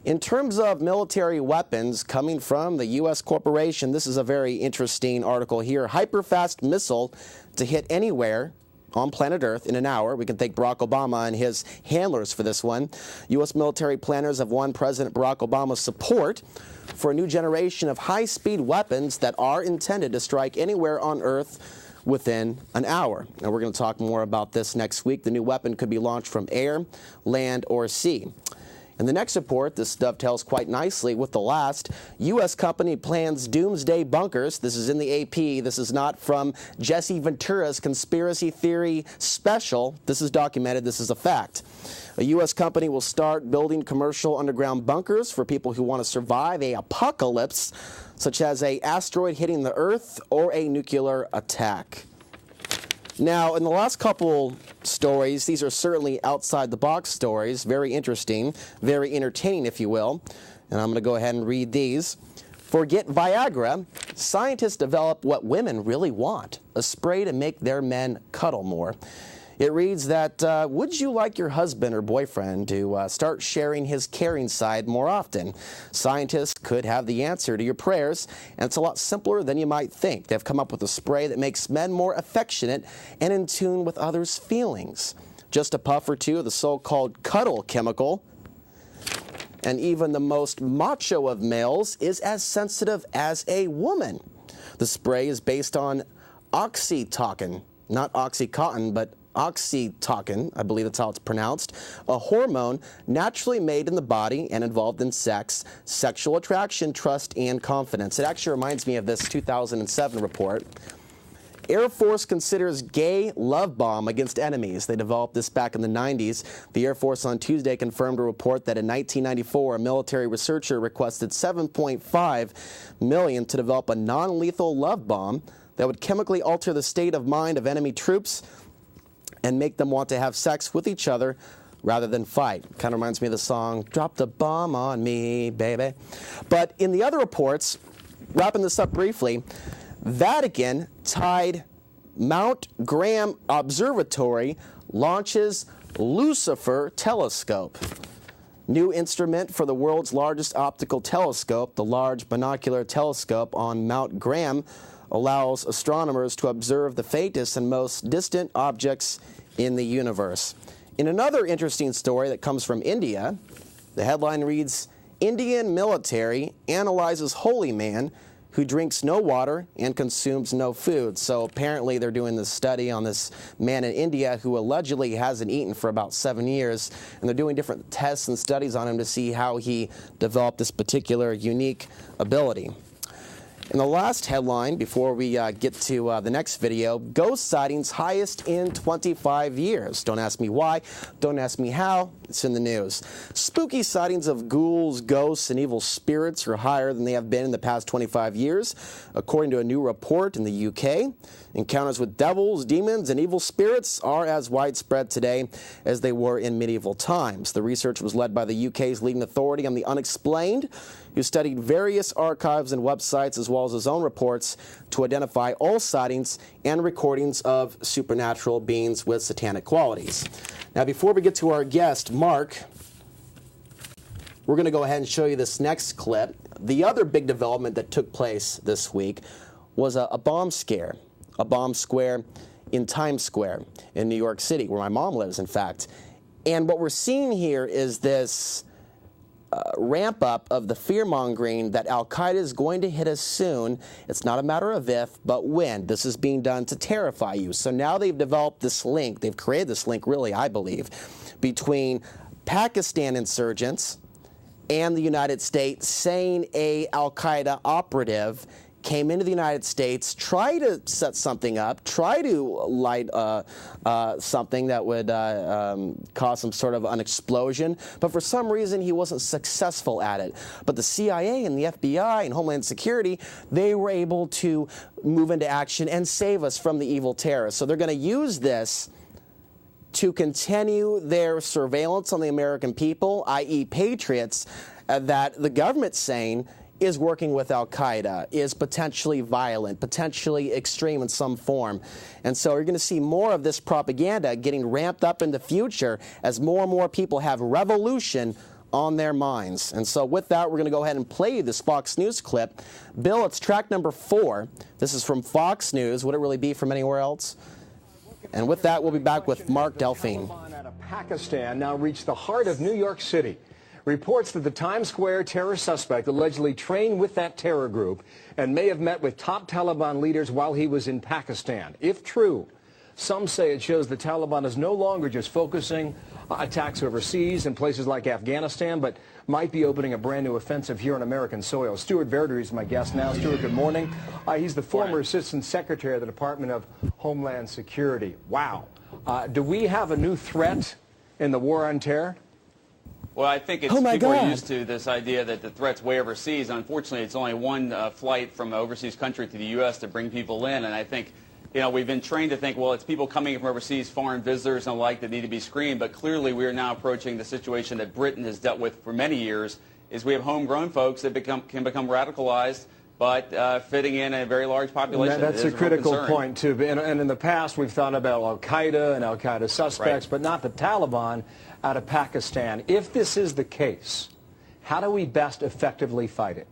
In terms of military weapons coming from the U.S. corporation, this is a very interesting article here. Hyperfast missile to hit anywhere on planet Earth in an hour. We can thank Barack Obama and his handlers for this one. U.S. military planners have won President Barack Obama's support for a new generation of high-speed weapons that are intended to strike anywhere on Earth within an hour. And we're going to talk more about this next week. The new weapon could be launched from air, land, or sea. In the next report, this dovetails quite nicely with the last. U.S. company plans doomsday bunkers. This is in the AP. This is not from Jesse Ventura's conspiracy theory special. This is documented. This is a fact. A U.S. company will start building commercial underground bunkers for people who want to survive an apocalypse, such as an asteroid hitting the Earth or a nuclear attack. Now, in the last couple stories, these are certainly outside-the-box stories, very interesting, very entertaining, if you will. And I'm going to go ahead and read these. Forget Viagra. Scientists develop what women really want, a spray to make their men cuddle more. It reads that, would you like your husband or boyfriend to start sharing his caring side more often? Scientists could have the answer to your prayers, and it's a lot simpler than you might think. They've come up with a spray that makes men more affectionate and in tune with others' feelings. Just a puff or two of the so-called cuddle chemical, and even the most macho of males is as sensitive as a woman. The spray is based on oxytocin, not Oxycontin, but oxytocin, I believe that's how it's pronounced, a hormone naturally made in the body and involved in sex, sexual attraction, trust, and confidence. It actually reminds me of this 2007 report. Air Force considers gay love bomb against enemies. They developed this back in the 90s. The Air Force on Tuesday confirmed a report that in 1994, a military researcher requested $7.5 million to develop a non-lethal love bomb that would chemically alter the state of mind of enemy troops and make them want to have sex with each other rather than fight. Kind of reminds me of the song, Drop the Bomb on Me, Baby. But in the other reports, wrapping this up briefly, Vatican tied Mount Graham Observatory launches Lucifer telescope. New instrument for the world's largest optical telescope, the Large Binocular Telescope on Mount Graham, allows astronomers to observe the faintest and most distant objects in the universe. In another interesting story that comes from India, the headline reads, Indian military analyzes holy man who drinks no water and consumes no food. So apparently they're doing this study on this man in India who allegedly hasn't eaten for about 7 years, and they're doing different tests and studies on him to see how he developed this particular unique ability. In the last headline, before we get to the next video, ghost sightings highest in 25 years. Don't ask me why. Don't ask me how. It's in the news. Spooky sightings of ghouls, ghosts, and evil spirits are higher than they have been in the past 25 years. According to a new report in the UK, encounters with devils, demons, and evil spirits are as widespread today as they were in medieval times. The research was led by the UK's leading authority on the unexplained, who studied various archives and websites as well as his own reports to identify all sightings and recordings of supernatural beings with satanic qualities. Now, before we get to our guest, Mark, we're going to go ahead and show you this next clip. The other big development that took place this week was a bomb scare, a bomb square in Times Square in New York City, where my mom lives, in fact. And what we're seeing here is this ramp up of the fear-mongering that Al-Qaeda is going to hit us soon. It's not a matter of if, but when. This is being done to terrify you. So now they've developed this link, they've created this link, really, I believe, between Pakistan insurgents and the United States, saying a Al-Qaeda operative came into the United States, tried to set something up, try to light something that would cause some sort of an explosion, but for some reason he wasn't successful at it. But the CIA and the FBI and Homeland Security, they were able to move into action and save us from the evil terrorists. So they're going to use this to continue their surveillance on the American people, i.e. patriots, that the government's saying is working with Al-Qaeda, is potentially violent, potentially extreme in some form. And so you're going to see more of this propaganda getting ramped up in the future as more and more people have revolution on their minds. And so with that, we're going to go ahead and play this Fox News clip. Bill, it's track number 4. This is from Fox News. Would it really be from anywhere else? And with that, we'll be back with Marc Delphine. Out of Pakistan now reached the heart of New York City. Reports that the Times Square terror suspect allegedly trained with that terror group and may have met with top Taliban leaders while he was in Pakistan. If true, some say it shows the Taliban is no longer just focusing attacks overseas in places like Afghanistan, but might be opening a brand new offensive here on American soil. Stuart Verdery is my guest now. Stuart, good morning. He's the former Assistant Secretary of the Department of Homeland Security. Wow. Do we have a new threat in the war on terror? Well, I think it's people are used to this idea that the threat's way overseas. Unfortunately, it's only one flight from an overseas country to the U.S. to bring people in, and I think we've been trained to think, well, it's people coming from overseas, foreign visitors and the like that need to be screened, but clearly we are now approaching the situation that Britain has dealt with for many years, is we have homegrown folks that can become radicalized, but fitting in a very large population. That's a critical point, too. And in the past, we've thought about al-Qaeda and al-Qaeda suspects, but not the Taliban out of Pakistan. If this is the case, how do we best effectively fight it?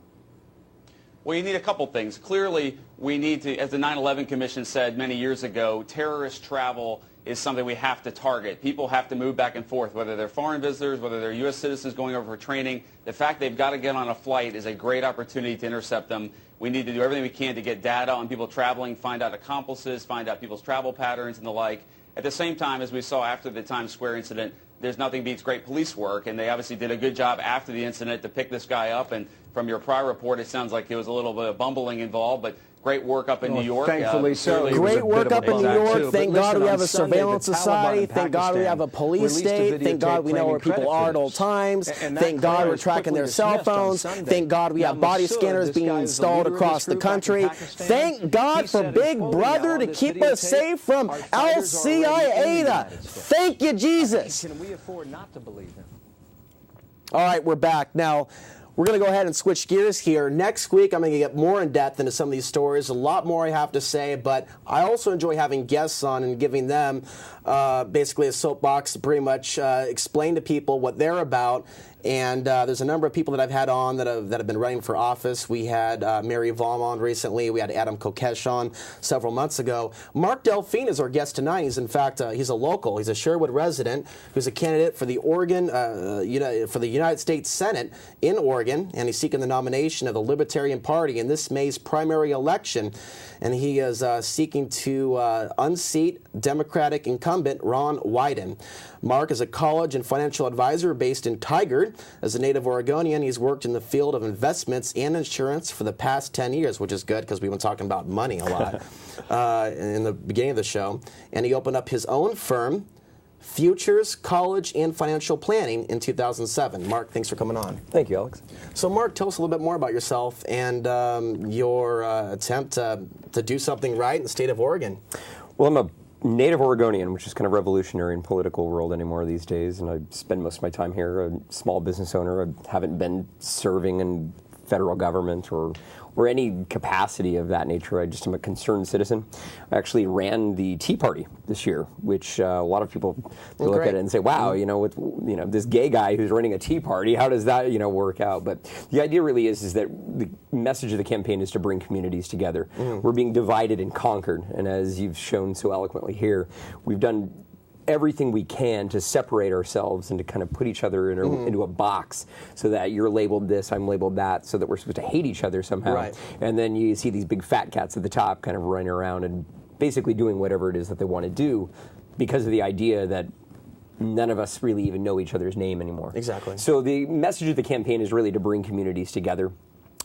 Well, you need a couple things. Clearly, we need to, as the 9/11 Commission said many years ago, terrorist travel is something we have to target. People have to move back and forth, whether they're foreign visitors, whether they're U.S. citizens going over for training. The fact they've got to get on a flight is a great opportunity to intercept them. We need to do everything we can to get data on people traveling, find out accomplices, find out people's travel patterns and the like. At the same time, as we saw after the Times Square incident, there's nothing beats great police work, and they obviously did a good job after the incident to pick this guy up. And from your prior report, it sounds like there was a little bit of bumbling involved, but great work up in New York. Thankfully so. Great work up in New York. Thank God we have a surveillance society. Thank God we have a police state. Thank God we know where people are at all times. Thank God we're tracking their cell phones. Thank God we have body scanners being installed across the country. Thank God for Big Brother to keep us safe from Al-Qaeda. Thank you, Jesus. Can we afford not to believe him? All right, we're back. Now, we're going to go ahead and switch gears here. Next week, I'm going to get more in depth into some of these stories. A lot more I have to say, but I also enjoy having guests on and giving them basically a soapbox to pretty much explain to people what they're about. And there's a number of people that I've had on that have been running for office. We had Mary Vaughan on recently. We had Adam Kokesh on several months ago. Marc Delphine is our guest tonight. He's in fact he's a local. He's a Sherwood resident who's a candidate for the for the United States Senate in Oregon, and he's seeking the nomination of the Libertarian Party in this May's primary election. And he is seeking to unseat Democratic incumbent Ron Wyden. Marc is a college and financial advisor based in Tigard. As a native Oregonian, he's worked in the field of investments and insurance for the past 10 years, which is good because we've been talking about money a lot in the beginning of the show. And he opened up his own firm, Futures College and Financial Planning, in 2007. Marc, thanks for coming on. Thank you, Alex. So, Marc, tell us a little bit more about yourself and your attempt to do something right in the state of Oregon. Well, I'm a native Oregonian, which is kind of revolutionary in political world anymore these days, and I spend most of my time here. I'm a small business owner. I haven't been serving in federal government or any capacity of that nature. I just am a concerned citizen. I actually ran the Tea Party this year, which a lot of people look at it and say, wow, this gay guy who's running a Tea Party, how does that, work out? But the idea really is that the message of the campaign is to bring communities together. We're being divided and conquered, and as you've shown so eloquently here, we've done everything we can to separate ourselves and to kind of put each other into a box so that you're labeled this, I'm labeled that, so that we're supposed to hate each other somehow. Right. And then you see these big fat cats at the top kind of running around and basically doing whatever it is that they want to do because of the idea that none of us really even know each other's name anymore. Exactly. So the message of the campaign is really to bring communities together.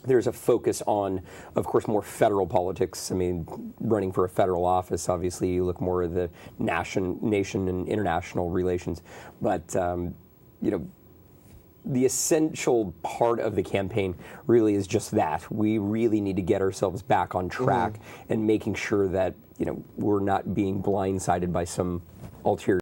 There's a focus on, of course, more federal politics. I mean, running for a federal office, obviously, you look more at the nation and international relations. But, the essential part of the campaign really is just that. We really need to get ourselves back on track and making sure that, we're not being blindsided by some ulterior